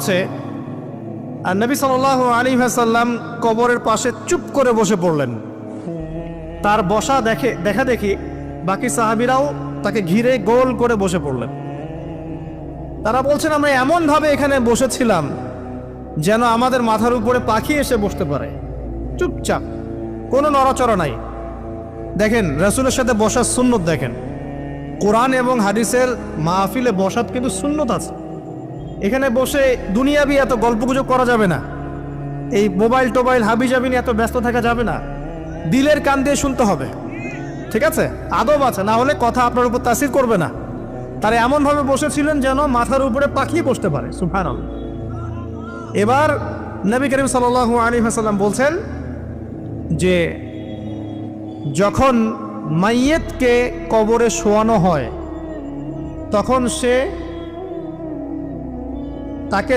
হচ্ছে আর নবী সাল্লাল্লাহু আলাইহি ওয়াসাল্লাম কবরের পাশে চুপ করে বসে পড়লেন। তার বসা দেখা দেখি বাকি সাহাবীরাও তাকে ঘিরে গোল করে বসে পড়লেন। তারা বলছেন আমরা এমনভাবে এখানে বসেছিলাম যেন আমাদের মাথার উপরে পাখি এসে বসতে পারে, চুপচাপ, কোনো নড়াচড়া নাই। দেখেন রাসূলের সাথে বসার সুন্নত, দেখেন কোরআন এবং হাদিসের মাহফিলে বসার কিন্তু সুন্নত আছে। এখানে বসে দুনিয়াবি এত গল্পগুজব করা যাবে না, এই মোবাইল টোবাইল হাবিজাবি নিয়ে এত ব্যস্ত থাকা যাবে না, দিলের কান দিয়ে শুনতে হবে, ঠিক আছে? আদব আছে, না হলে কথা আপনার উপর তাসির করবে না। তারা এমনভাবে বসেছিলেন যেন মাথার উপরে পাখি বসতে পারে, সুবহানাল্লাহ। এবার নবী করিম সাল্লাল্লাহু আলাইহি ওয়াসাল্লাম বলছেন যে যখন মাইয়েতকে কবরে শোয়ানো হয় তখন সে তাকে